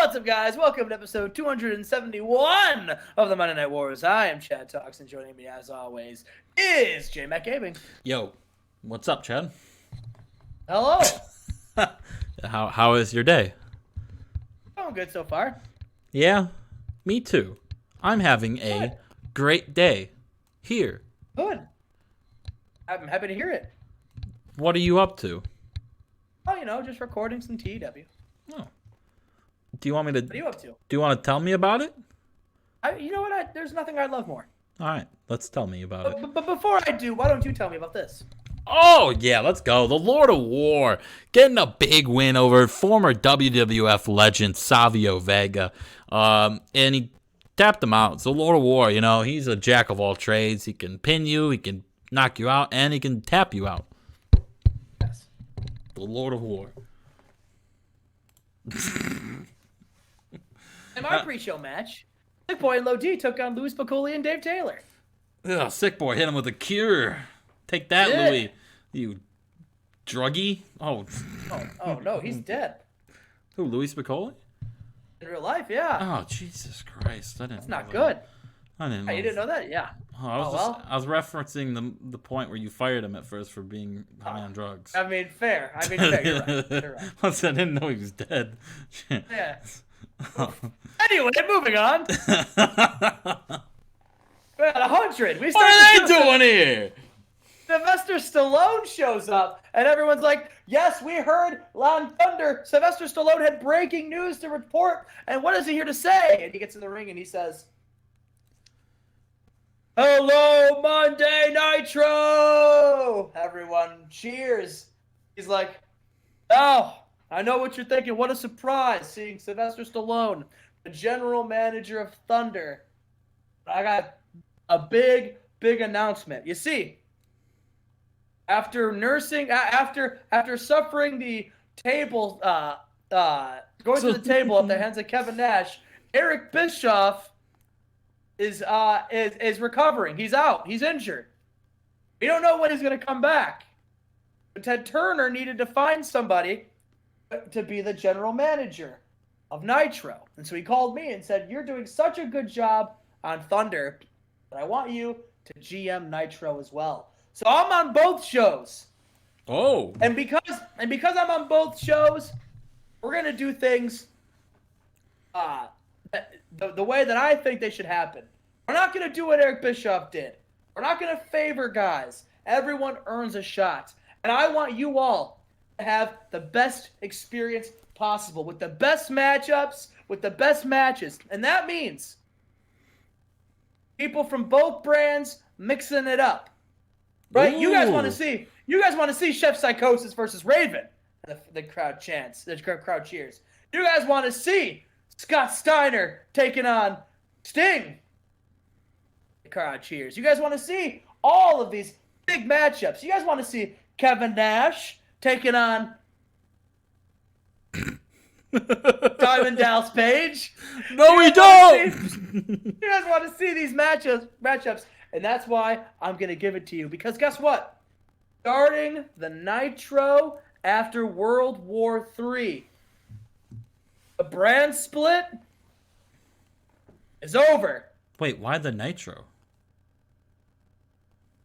What's up, guys? Welcome to episode 271 of the Monday Night Wars. I am Chad Talks, and joining me, as always, is Jmack Gaming. Yo, what's up, Chad? Hello. How is your day? Going good so far. Yeah, me too. I'm having a great day here. Good. I'm happy to hear it. What are you up to? Oh, just recording some TW. Oh. Do you want me to? What are you up to? Do you want to tell me about it? You know what? There's nothing I love more. All right, let's tell me about it. But before I do, why don't you tell me about this? Oh yeah, let's go. The Lord of War getting a big win over former WWF legend Savio Vega, and he tapped him out. It's the Lord of War. He's a jack of all trades. He can pin you, he can knock you out, and he can tap you out. Yes. The Lord of War. In my pre-show match, Sick Boy and Low D took on Louis Piccoli and Dave Taylor. Ugh, Sick Boy hit him with a cure. Take that, Yeah. Louis. You druggie. Oh No, he's dead. Who, Louis Piccoli? In real life, yeah. Oh, Jesus Christ. I didn't That's know not that. good. I didn't know. Hey, you didn't know that? Yeah. Oh, I was referencing the point where you fired him at first for being high on drugs. I mean, fair. You're right. You're right. Once I didn't know he was dead. Yeah. Anyway, moving on. We're at 100. What are they doing here? Sylvester Stallone shows up, and everyone's like, yes, we heard Lon Thunder. Sylvester Stallone had breaking news to report, and what is he here to say? And he gets in the ring, and he says, hello, Monday Nitro! Everyone cheers. He's like, oh, I know what you're thinking. What a surprise seeing Sylvester Stallone, the general manager of Thunder. I got a big announcement. You see, after suffering the table, going to the table at the hands of Kevin Nash, Eric Bischoff is recovering. He's out. He's injured. We don't know when he's going to come back. But Ted Turner needed to find somebody to be the general manager of Nitro. And so he called me and said, you're doing such a good job on Thunder that I want you to GM Nitro as well. So I'm on both shows. Oh. And because I'm on both shows, we're going to do things the way that I think they should happen. We're not going to do what Eric Bischoff did. We're not going to favor guys. Everyone earns a shot. And I want you all to have the best experience possible with the best matchups, with the best matches. And that means people from both brands mixing it up. Right? Ooh. You guys want to see Chef Psychosis versus Raven. The crowd chants. The crowd cheers. You guys want to see Scott Steiner taking on Sting. The crowd cheers. You guys want to see all of these big matchups. You guys want to see Kevin Nash taking on Diamond Dallas Page. No, we don't. You guys want to see these matchups, and that's why I'm going to give it to you. Because guess what? Starting the Nitro after World War III, the brand split is over. Wait, why the Nitro?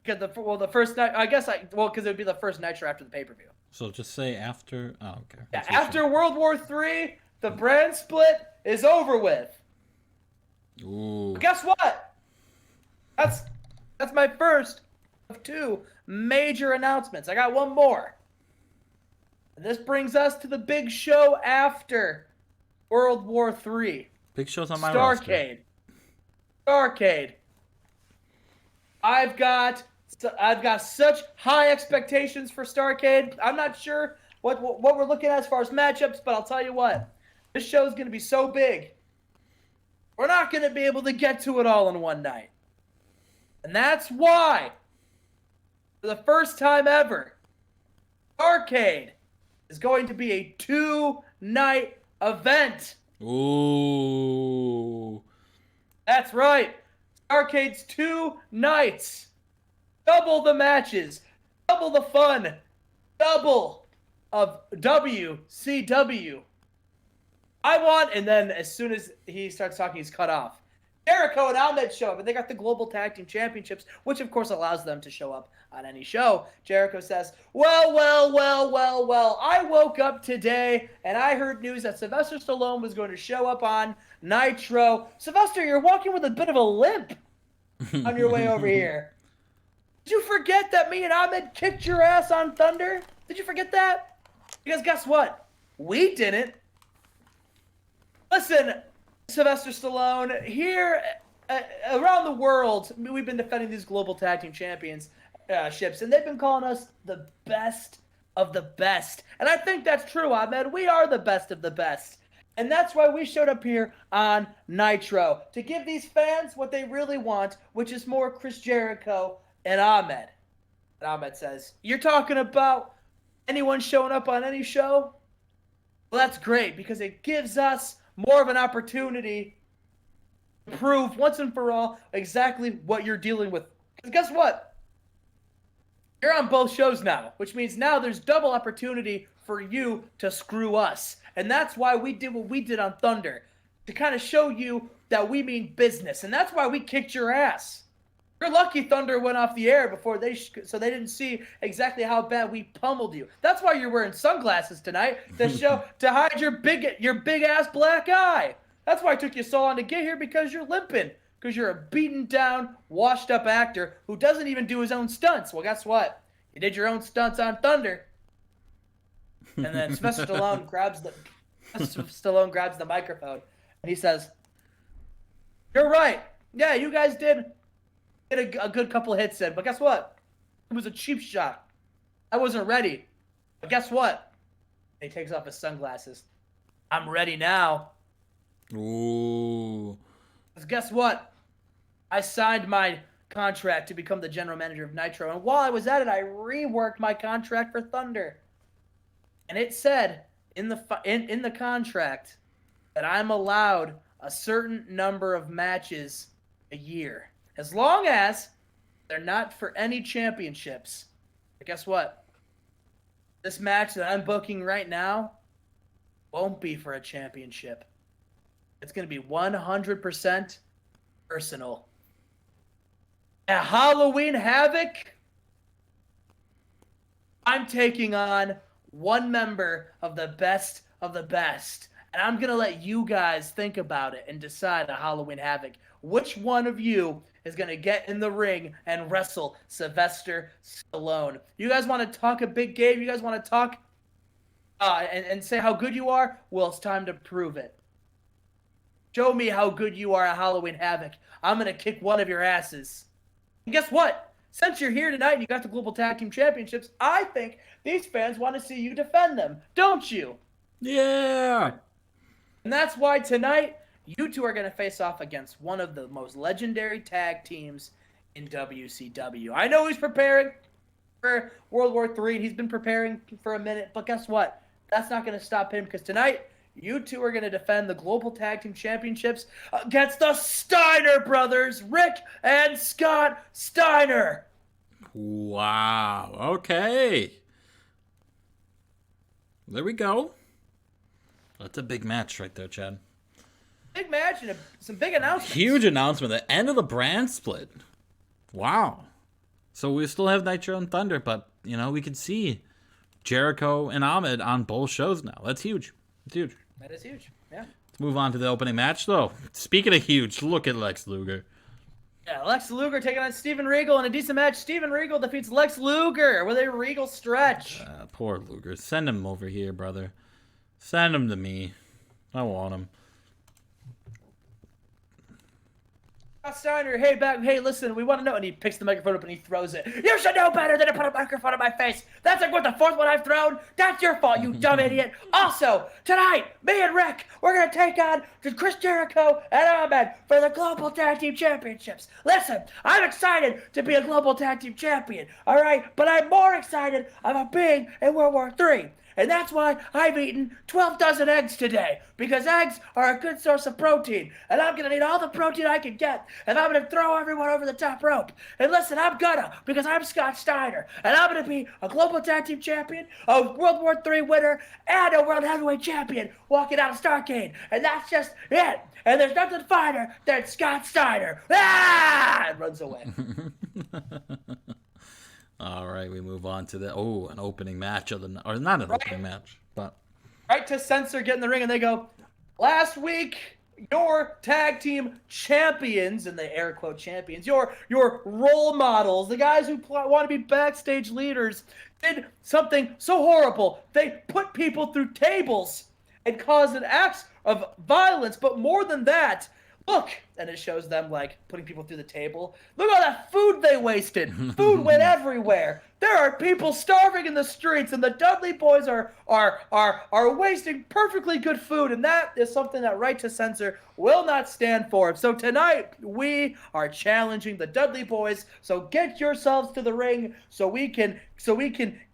Because the first night, because it would be the first Nitro after the pay-per-view. So just say after. Oh, okay. Yeah, after World War III, the brand split is over with. Ooh. But guess what? That's my first of two major announcements. I got one more. And this brings us to the big show after World War III. Big show's on my roster. Starrcade. I've got such high expectations for Starrcade. I'm not sure what we're looking at as far as matchups, but I'll tell you what. This show is going to be so big. We're not going to be able to get to it all in one night. And that's why, for the first time ever, Starrcade is going to be a 2-night event. Ooh. That's right. Starrcade's 2 nights. Double the matches. Double the fun. Double of WCW. I want, and then as soon as he starts talking, he's cut off. Jericho and Ahmed show up, and they got the Global Tag Team Championships, which of course allows them to show up on any show. Jericho says, well, I woke up today, and I heard news that Sylvester Stallone was going to show up on Nitro. Sylvester, you're walking with a bit of a limp on your way over here. Did you forget that me and Ahmed kicked your ass on Thunder? Did you forget that? Because guess what? We didn't. Listen, Sylvester Stallone, here around the world, we've been defending these Global Tag Team Championships, and they've been calling us the best of the best. And I think that's true, Ahmed. We are the best of the best. And that's why we showed up here on Nitro, to give these fans what they really want, which is more Chris Jericho and Ahmed. And Ahmed says, you're talking about anyone showing up on any show? Well, that's great, because it gives us more of an opportunity to prove once and for all exactly what you're dealing with. Because guess what? You're on both shows now, which means now there's double opportunity for you to screw us. And that's why we did what we did on Thunder, to kind of show you that we mean business. And that's why we kicked your ass. You're lucky Thunder went off the air before so they didn't see exactly how bad we pummeled you. That's why you're wearing sunglasses tonight, to hide your big ass black eye. That's why it took you so long to get here, because you're limping, because you're a beaten down, washed up actor who doesn't even do his own stunts. Well, guess what? You did your own stunts on Thunder. And then Sylvester Stallone grabs the microphone and he says, "You're right. Yeah, you guys did get a good couple of hits in, but guess what? It was a cheap shot. I wasn't ready. But guess what?" He takes off his sunglasses. "I'm ready now." Ooh. Because guess what? I signed my contract to become the general manager of Nitro, and while I was at it, I reworked my contract for Thunder. And it said in the contract that I'm allowed a certain number of matches a year, as long as they're not for any championships. But guess what? This match that I'm booking right now won't be for a championship. It's going to be 100% personal. At Halloween Havoc, I'm taking on one member of the best of the best. And I'm going to let you guys think about it and decide at Halloween Havoc which one of you is going to get in the ring and wrestle Sylvester Stallone. You guys want to talk a big game? You guys want to talk and say how good you are? Well, it's time to prove it. Show me how good you are at Halloween Havoc. I'm going to kick one of your asses. And guess what? Since you're here tonight and you got the Global Tag Team Championships, I think these fans want to see you defend them, don't you? Yeah. And that's why tonight, you two are going to face off against one of the most legendary tag teams in WCW. I know he's preparing for World War III, and he's been preparing for a minute, but guess what? That's not going to stop him, because tonight, you two are going to defend the Global Tag Team Championships against the Steiner brothers, Rick and Scott Steiner. Wow. Okay. There we go. That's a big match right there, Chad. Big match and some big announcements. Huge announcement. The end of the brand split. Wow. So we still have Nitro and Thunder, but, you know, we can see Jericho and Ahmed on both shows now. That's huge. It's huge. That is huge. Yeah. Let's move on to the opening match, though. Speaking of huge, look at Lex Luger. Yeah, Lex Luger taking on Steven Regal in a decent match. Steven Regal defeats Lex Luger with a Regal stretch. Poor Luger. Send him over here, brother. Send him to me. I want him. Steiner, hey, listen, we want to know. And he picks the microphone up and he throws it. You should know better than to put a microphone in my face. That's like what, the fourth one I've thrown? That's your fault, you dumb idiot. Also, tonight, me and Rick, we're going to take on Chris Jericho and Ahmed for the Global Tag Team Championships. Listen, I'm excited to be a Global Tag Team Champion, all right? But I'm more excited about being in World War III. And that's why I've eaten 12 dozen eggs today, because eggs are a good source of protein. And I'm going to need all the protein I can get. And I'm going to throw everyone over the top rope. And listen, I'm gonna, because I'm Scott Steiner. And I'm going to be a global tag team champion, a World War III winner, and a world heavyweight champion walking out of Starrcade. And that's just it. And there's nothing finer than Scott Steiner. Ah! And runs away. All right, we move on to an opening match of the, or not an opening match, but Right to censor get in the ring, and they go, last week your tag team champions, and they air quote champions, your role models, the guys who want to be backstage leaders, did something so horrible. They put people through tables and caused an act of violence, but more than that, look, and it shows them like putting people through the table. Look at all that food they wasted. Food went everywhere. There are people starving in the streets, and the Dudley Boys are wasting perfectly good food, and that is something that Right to Censor will not stand for. So tonight we are challenging the Dudley Boys. So get yourselves to the ring so we can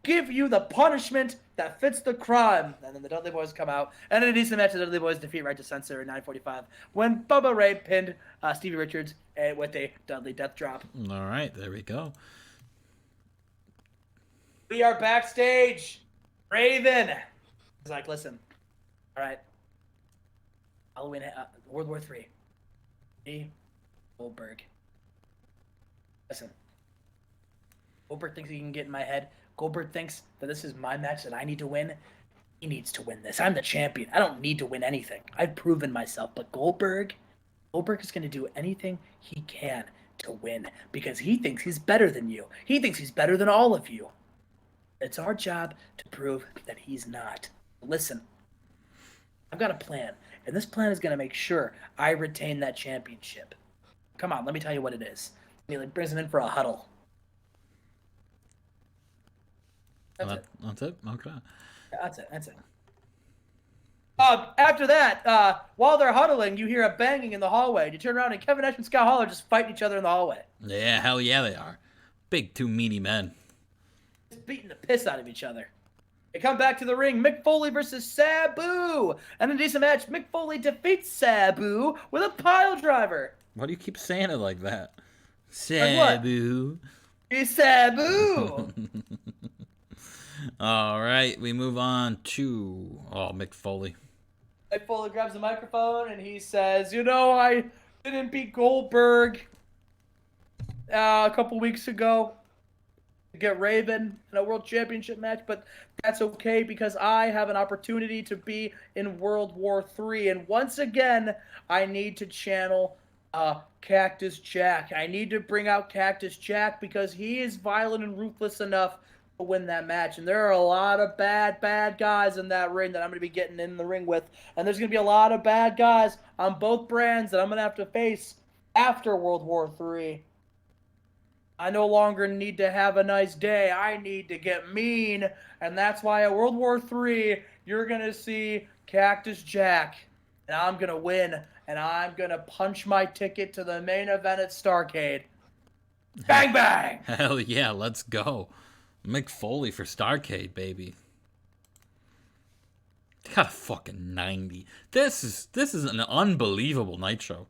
give you the punishment that fits the crime. And then the Dudley Boys come out, and in a decent match, the Dudley Boys defeat Right to Censor in 9:45 when Bubba Ray pinned Stevie Richards with a Dudley Death Drop. all right, there we go. We are backstage. Raven is like, listen, all right, Halloween, World War III. Me, Goldberg. Listen, Goldberg thinks he can get in my head. Goldberg thinks that this is my match that I need to win. He needs to win this. I'm the champion. I don't need to win anything. I've proven myself. But Goldberg is going to do anything he can to win because he thinks he's better than you. He thinks he's better than all of you. It's our job to prove that he's not. Listen, I've got a plan, and this plan is going to make sure I retain that championship. Come on, let me tell you what it is. He brings him in for a huddle. That's it. Okay. That's it. After that, while they're huddling, you hear a banging in the hallway. You turn around, and Kevin Nash and Scott Hall are just fighting each other in the hallway. Yeah, hell yeah, they are. Big two meaty men. Just beating the piss out of each other. They come back to the ring. Mick Foley versus Sabu. And in a decent match, Mick Foley defeats Sabu with a pile driver. Why do you keep saying it like that? Sabu. He's Sabu. All right, we move on to Mick Foley. Mick Foley grabs the microphone and he says, I didn't beat Goldberg a couple weeks ago to get Raven in a world championship match, but that's okay because I have an opportunity to be in World War III. And once again, I need to channel Cactus Jack. I need to bring out Cactus Jack because he is violent and ruthless enough to win that match. And there are a lot of bad guys in that ring that I'm going to be getting in the ring with. And there's going to be a lot of bad guys on both brands that I'm going to have to face after World War III. I no longer need to have a nice day. I need to get mean. And that's why at World War III, you're going to see Cactus Jack. And I'm going to win. And I'm going to punch my ticket to the main event at Starrcade. Bang, bang! Hell yeah, let's go. Mick Foley for Starrcade, baby. They got a fucking 90. This is an unbelievable Nitro.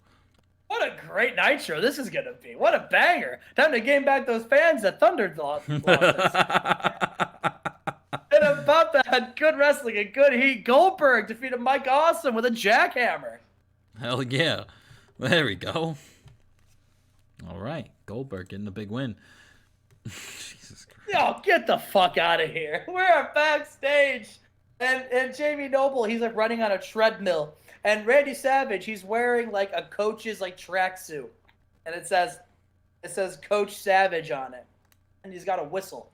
What a great Nitro this is going to be. What a banger. Time to gain back those fans that Thunder lost. And about that, good wrestling and good heat. Goldberg defeated Mike Awesome with a jackhammer. Hell yeah. There we go. All right. Goldberg getting the big win. Jesus Christ. Yo, get the fuck out of here. We're backstage. And Jamie Noble, he's like running on a treadmill. And Randy Savage, he's wearing like a coach's like tracksuit. And it says Coach Savage on it. And he's got a whistle.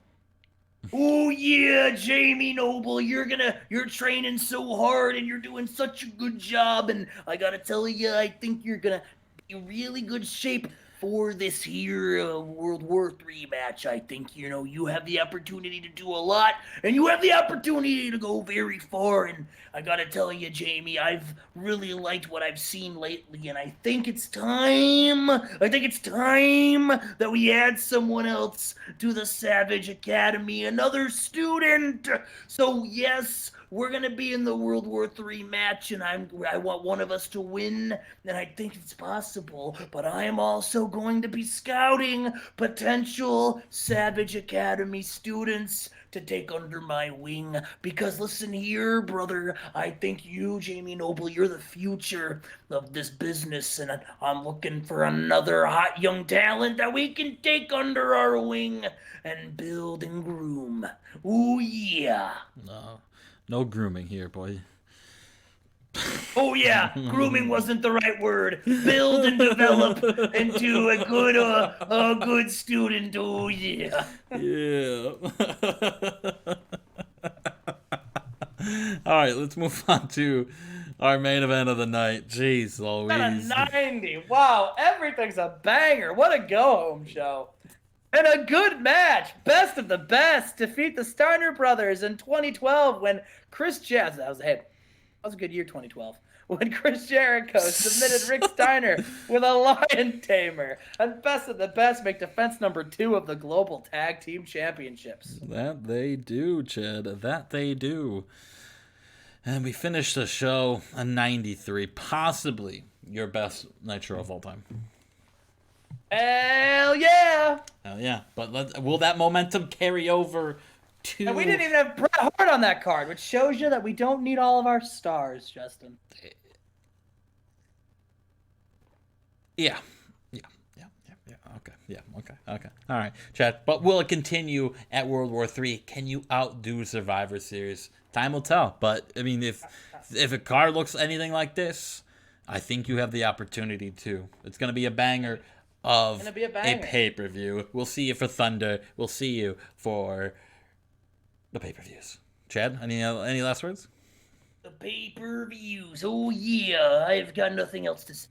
Oh yeah, Jamie Noble, you're training so hard and you're doing such a good job. And I gotta tell you, I think you're gonna be in really good shape for this here World War III match. I think, you have the opportunity to do a lot, and you have the opportunity to go very far. And I gotta tell you, Jamie, I've really liked what I've seen lately, and I think it's time. I think it's time that we add someone else to the Savage Academy, another student. So yes, we're gonna be in the World War III match, and I want one of us to win, and I think it's possible. But I am also going to be scouting potential Savage Academy students to take under my wing. Because listen here, brother, I think you, Jamie Noble, you're the future of this business, and I'm looking for another hot young talent that we can take under our wing and build and groom. Ooh yeah. No grooming here, boy. Oh yeah, grooming wasn't the right word. Build and develop into a good student. Oh yeah. Yeah. All right, let's move on to our main event of the night. Jeez Louise. Got a 90. Wow, everything's a banger. What a go-home show. And a good match. Best of the best. Defeat the Steiner brothers in 2012 when Chris Jazz. That was a good year, 2012. When Chris Jericho submitted Rick Steiner with a lion tamer. And best of the best make defense number 2 of the Global Tag Team Championships. That they do, Chad. That they do. And we finished the show a 93. Possibly your best Nitro of all time. Hell yeah! Hell yeah. But will that momentum carry over to... And we didn't even have Bret Hart on that card, which shows you that we don't need all of our stars, Justin. Yeah. Okay. All right, Chad. But will it continue at World War III? Can you outdo Survivor Series? Time will tell. But, I mean, if a card looks anything like this, I think you have the opportunity to. It's going to be a banger of a pay-per-view. We'll see you for Thunder. We'll see you for the pay-per-views. Chad, any last words? The pay-per-views. Oh, yeah. I've got nothing else to say.